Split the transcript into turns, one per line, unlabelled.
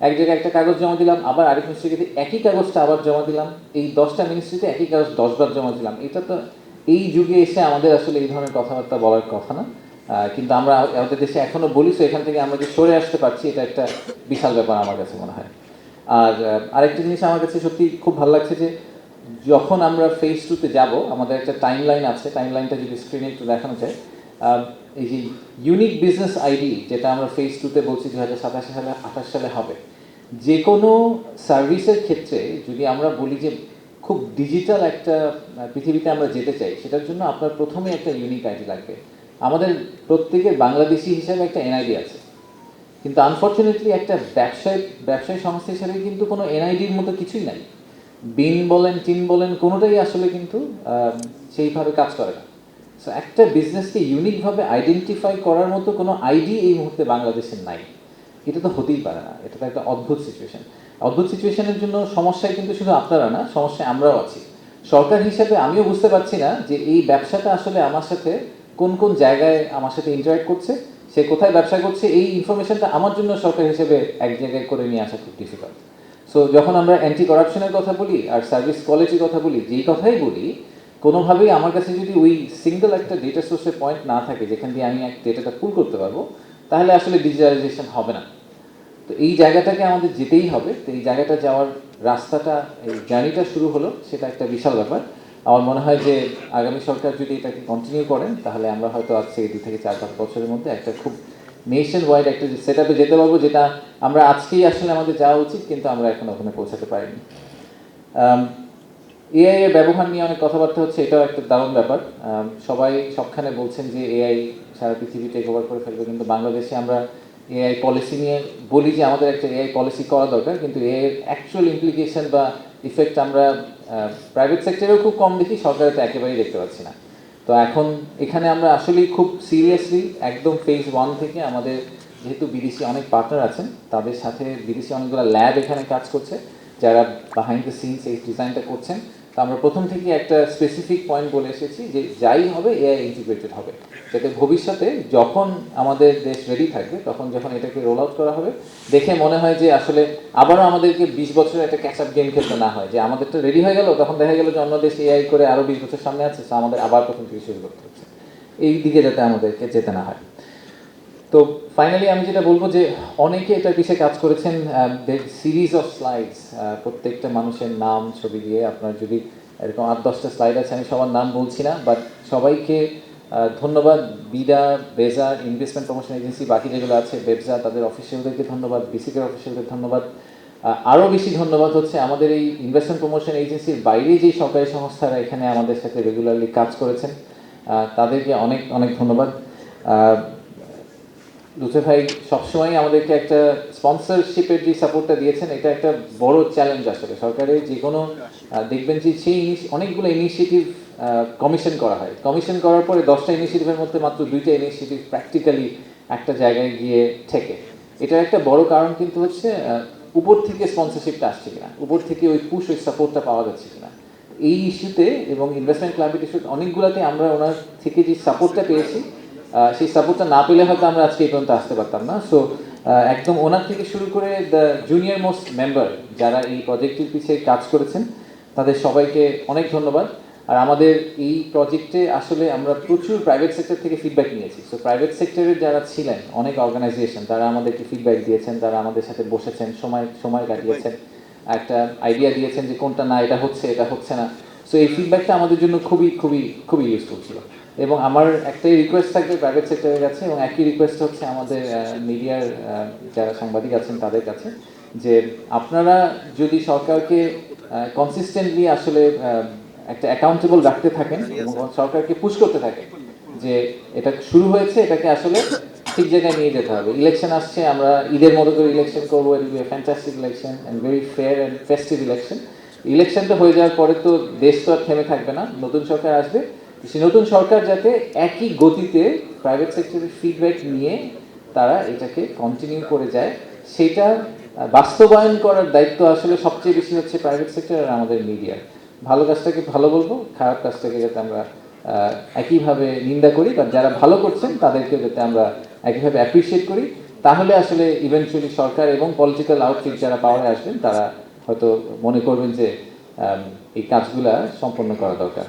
এক জায়গায় একটা কাগজ জমা দিলাম, আবার আরেক মিনিস্ট্রিতে একই কাগজটা আবার জমা দিলাম, এই 10টা মিনিস্ট্রিতে একই কাগজ 10বার জমা দিলাম। এটা তো এই যুগে এসে আমাদের আসলে এই ধরনের কথাবার্তা বলার কথা না। কিন্তু আমরা আমাদের দেশে এখনও বলি, তো এখান থেকে আমরা যে সরে আসতে পারছি এটা একটা বিশাল ব্যাপার আমার কাছে মনে হয়। আর আরেকটা জিনিস আমার কাছে সত্যি খুব ভালো লাগছে যে যখন আমরা ফেজ 2-তে যাব, আমাদের একটা টাইম লাইন আছে, টাইম লাইনটা যদি স্ক্রিনে একটু দেখানো যায়, এই যে ইউনিক বিজনেস আইডি যেটা আমরা ফেজ 2-তে বলছি 2027 সালে 28 সালে হবে, যে কোনো সার্ভিসের ক্ষেত্রে যদি আমরা বলি যে খুব ডিজিটাল একটা পৃথিবীতে আমরা যেতে চাই, সেটার জন্য আপনার প্রথমে একটা ইউনিক আইডি লাগবে। আমাদের প্রত্যেকের বাংলাদেশি হিসাবে একটা এনআইডি আছে, কিন্তু আনফর্চুনেটলি একটা ব্যবসায়ী সংস্থা হিসাবে কিন্তু কোনো এনআইডির মতো কিছুই নাই। বিন বলেন, টিন বলেন, কোনোটাই আসলে কিন্তু সেইভাবে কাজ করে না। সো একটা বিজনেসকে ইউনিকভাবে আইডেন্টিফাই করার মতো কোনো আইডি এই মুহূর্তে বাংলাদেশের নাই। এটা তো হতেই পারে না, এটা তো একটা অদ্ভুত সিচুয়েশন। অদ্ভুত সিচুয়েশনের জন্য সমস্যায় কিন্তু শুধু আপনারা না, সমস্যায় আমরাও আছি। সরকার হিসাবে আমিও বুঝতে পারছি না যে এই ব্যবসাটা আসলে আমার সাথে কোন কোন জায়গায় আমার সাথে ইন্টারাক্ট করছে, সে কোথায় ব্যবসা করছে, এই ইনফরমেশনটা আমার জন্য সরকার হিসেবে এক জায়গায় করে নিয়ে আসা খুব ডিফিকাল্ট। সো যখন আমরা অ্যান্টি করাপশনের কথা বলি আর সার্ভিস কোয়ালিটির কথা বলি, যেই কথাই বলি, কোনোভাবেই আমার কাছে যদি ওই সিঙ্গেল একটা ডেটা সোর্সের পয়েন্ট না থাকে যেখান দিয়ে আমি এক ডেটাটা পুল করতে পারবো, তাহলে আসলে ডিজিটালাইজেশন হবে না। তো এই জায়গাটাকে আমাদের যেতেই হবে। তো এই জায়গাটা যাওয়ার রাস্তাটা, এই জার্নিটা শুরু হলো, সেটা একটা বিশাল ব্যাপার। আমার মনে হয় যে আগামী সরকার যদি এটাকে কন্টিনিউ করেন, তাহলে আমরা হয়তো আজ থেকে 2 থেকে 4-5 বছরের মধ্যে একটা খুব নেশন ওয়াইড একটা সেট আপে যেতে পারবো, যেটা আমরা আজকেই আসলে আমাদের যাওয়া উচিত, কিন্তু আমরা এখন ওখানে পৌঁছাতে পারিনি। এআই এর ব্যবহার নিয়ে অনেক কথাবার্তা হচ্ছে, এটাও একটা দারুণ ব্যাপার। সবাই সবখানে বলছেন যে এআই সারা পৃথিবী টেক ওভার করে ফেলবে, কিন্তু বাংলাদেশে আমরা এআই পলিসি নিয়ে বলি যে আমাদের একটা এআই পলিসি করা দরকার, কিন্তু এআই এর অ্যাকচুয়াল ইমপ্লিকেশন বা ইফেক্ট আমরা প্রাইভেট সেক্টরেও খুব কম দেখি, সরকারে তো একেবারেই দেখতে পাচ্ছি না। তো এখন এখানে আমরা আসলেই খুব সিরিয়াসলি একদম ফেজ 1 থেকে আমাদের, যেহেতু বিদেশি অনেক পার্টনার আছেন, তাদের সাথে বিদেশি অনেকগুলো ল্যাব এখানে কাজ করছে যারা বিহাইন্ড দ্য সিনস এই ডিজাইনটা করছেন। তো আমরা প্রথম থেকে একটা স্পেসিফিক পয়েন্ট বলে এসেছি যে যাই হবে এআই ইন্টিগ্রেটেড হবে, যাতে ভবিষ্যতে যখন আমাদের দেশ রেডি থাকবে, তখন যখন এটাকে রোল আউট করা হবে, দেখে মনে হয় যে আসলে আবারও আমাদেরকে 20 বছরের একটা ক্যাচ আপ গেম খেলতে না হয়, যে আমাদেরটা রেডি হয়ে গেল, তখন দেখা গেল যে অন্য দেশ এআই করে আরও 20 বছর সামনে আছে, তো আমাদের আবার প্রথম থেকে শুরু করতে হচ্ছে। এই দিকে যাতে আমাদেরকে যেতে না হয়। তো ফাইনালি আমি যেটা বলবো যে অনেকে এটার পিছিয়ে কাজ করেছেন, সিরিজ অফ স্লাইডস, প্রত্যেকটা মানুষের নাম ছবি দিয়ে, আপনার যদি এরকম 8-10টা স্লাইড আছে, আমি সবার নাম বলছি না, বাট সবাইকে ধন্যবাদ। বিডা, বেজা, ইনভেস্টমেন্ট প্রমোশন এজেন্সি, বাকি যেগুলো আছে, বেবজা, তাদের অফিসিয়ালদেরকে ধন্যবাদ, বিসিকের অফিসিয়ালদের ধন্যবাদ। আরও বেশি ধন্যবাদ হচ্ছে আমাদের এই ইনভেস্টমেন্ট প্রমোশন এজেন্সির বাইরে যেই সরকারি সংস্থারা এখানে আমাদের সাথে রেগুলারলি কাজ করেছেন, তাদেরকে অনেক অনেক ধন্যবাদ। লুৎফর ভাই সবসময় আমাদেরকে একটা স্পন্সরশিপের যে সাপোর্টটা দিয়েছেন, এটা একটা বড় চ্যালেঞ্জ আসলে সরকারের। যে কোনো দেখবেন যে সেই অনেকগুলো ইনিশিয়েটিভ কমিশন করা হয়, কমিশন করার পরে 10টা ইনিশিয়েটিভের মধ্যে মাত্র 2টা ইনিশিয়েটিভ প্র্যাকটিক্যালি একটা জায়গায় গিয়ে ঠেকে। এটার একটা বড় কারণ কিন্তু হচ্ছে উপর থেকে স্পন্সরশিপটা আসছে কিনা, উপর থেকে ওই পুশ, ওই সাপোর্টটা পাওয়া যাচ্ছে কিনা। এই ইস্যুতে এবং ইনভেস্টমেন্ট ক্লাবের ইস্যুতে অনেকগুলোতে আমরা ওনার থেকে যে সাপোর্টটা পেয়েছি, সেই সাপোর্টটা না পেলে হয়তো আমরা আজকে এই পর্যন্ত আসতে পারতাম না। সো একদম ওনার থেকে শুরু করে দ্য জুনিয়র মোস্ট মেম্বার যারা এই প্রজেক্টের পিছিয়ে কাজ করেছেন, তাদের সবাইকে অনেক ধন্যবাদ। আর আমাদের এই প্রজেক্টে আসলে আমরা প্রচুর প্রাইভেট সেক্টর থেকে ফিডব্যাক নিয়েছি। সো প্রাইভেট সেক্টরের যারা ছিলেন, অনেক অর্গানাইজেশন, তারা আমাদেরকে ফিডব্যাক দিয়েছেন, তারা আমাদের সাথে বসেছেন, সময় কাটিয়েছেন, একটা আইডিয়া দিয়েছেন যে কোনটা না, এটা হচ্ছে, এটা হচ্ছে না। সো এই ফিডব্যাকটা আমাদের জন্য খুবই খুবই খুবই ইউজফুল ছিল। এবং আমার একটাই রিকোয়েস্ট থাকবে প্রাইভেট সেক্টরের কাছে, এবং একই রিকোয়েস্ট হচ্ছে আমাদের মিডিয়ার যারা সাংবাদিক আছেন তাদের কাছে, যে আপনারা যদি সরকারকে কনসিস্টেন্টলি আসলে একটা অ্যাকাউন্টেবল রাখতে থাকেন এবং সরকারকে পুশ করতে থাকেন যে এটা শুরু হয়েছে, এটাকে আসলে ঠিক জায়গায় নিয়ে যেতে হবে। ইলেকশন আসছে, আমরা ঈদের মতো করে ইলেকশন করবো, it will be a fantastic election and very fair and festive election. ইলেকশনটা হয়ে যাওয়ার পরে তো দেশ তো আর থেমে থাকবে না, নতুন সরকার আসবে। সেই নতুন সরকার যাতে একই গতিতে প্রাইভেট সেক্টরের ফিডব্যাক নিয়ে তারা এটাকে কন্টিনিউ করে যায়, সেটা বাস্তবায়ন করার দায়িত্ব আসলে সবচেয়ে বেশি হচ্ছে প্রাইভেট সেক্টর আর আমাদের মিডিয়ার। ভালো কাজটাকে ভালো বলবো, খারাপ কাজটাকে যাতে আমরা একইভাবে নিন্দা করি, বা যারা ভালো করছেন তাদেরকে যাতে আমরা একইভাবে অ্যাপ্রিসিয়েট করি, তাহলে আসলে ইভেন্চুয়ালি সরকার এবং পলিটিক্যাল আউটফিট যারা পাওয়ারে আসবেন তারা হয়তো মনে করবেন যে এই কাজগুলা সম্পন্ন করা দরকার।